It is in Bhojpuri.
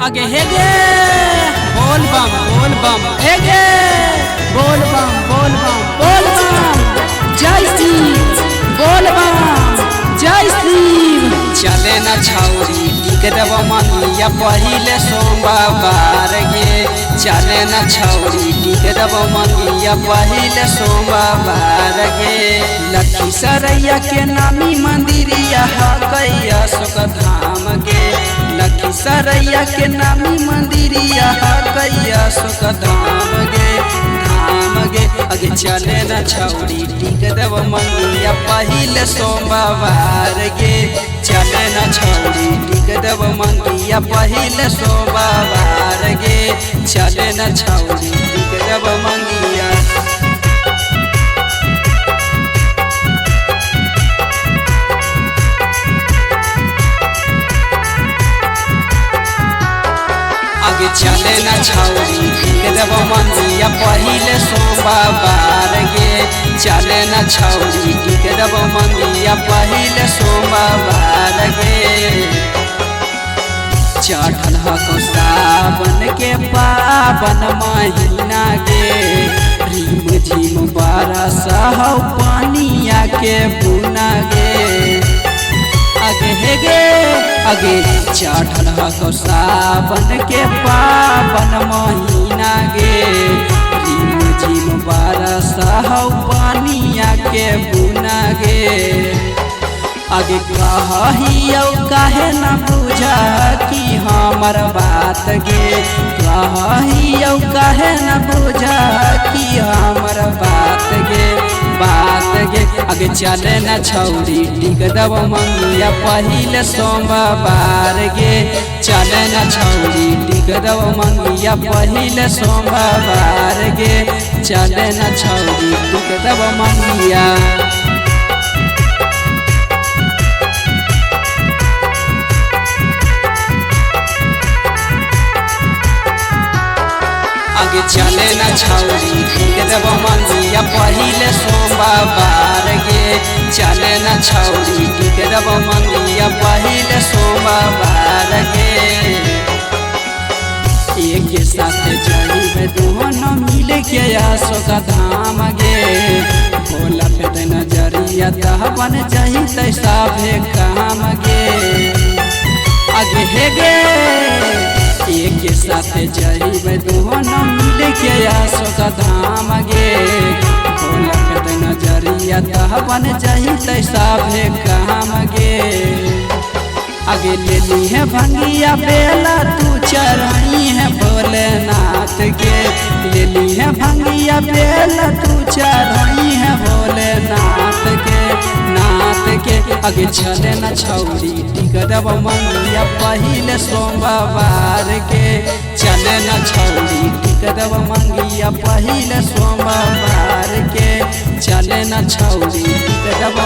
आगे हेगे बोल बम हेगे बोल बम जय शिव बोल बम जय शिव। चले न छौरी टिक देव मंगिया पहिले सोमवार गे। चले न छौरी टिक देव मंगिया पहिले सोमवार गे। लखीसरैया के नामी मंदिरिया कैया सुख धाम गे। लखीसरैया के नामी मंदिरिया कैया सुख धाम गे अगे चले न छौरी टिक देव मंगिया पहिले सोमवार गे। चले न छौरी टिक देव मंगिया पहिले सोमवार गे। चले न छौरी टिक देव मंगिया। आगे चले न छौरी टिक देव मंगिया पहिले सोमवार गे। चले न छौरी टिक देव मंगिया पहिले सोमवार गे। चढ़ल हको सावन के पावन महीना गे। रिम झिम बरस हौ पानिया के बुना गे। आगे हेगे आगे चढ़ल हको सावन के पावन महीना गे। रिम झिम बरस हौ पानिया के बुना गे। आगे कहियो काहे न बुझा कि हमर बात गे। कहियो काहे न बुझा कि हमर बात गे। आगे चले न छौरी टिक देव मंगिया पहिले सोमवार गे। चले न छौरी टिक देव मंगिया पहिले सोमवार गे। चले न छौरी टिक देव मंगिया। आगे चले न छौरी टिक देव मंगिया पहिले सोमवार गे। चले न छौरी टिक देव मंगिया पहिले सोमवार गे। एक साथ जइबे दोनों मिल के अशोक धाम गे। भोला पे नजरिया तहबन जही तैसाभे काम गे। आगे हेगे एक साथ जइबे दोनों मिल के अशोक धाम गे। भोला पे नजरिया तहबन जही तैसाभे काम गे। आगे ले ली है भंगिया बेला तू चढ़ाई है भोलेनाथ के। ले ली है भंगिया बेला तू चढ़ाई है भोलेनाथ के आगे चले न छौरी टिक देव मंगिया पहिले सोमवार के। चले न छौरी टिक देव मंगिया पहिले सोमवार के। चले न छौरी टिक देव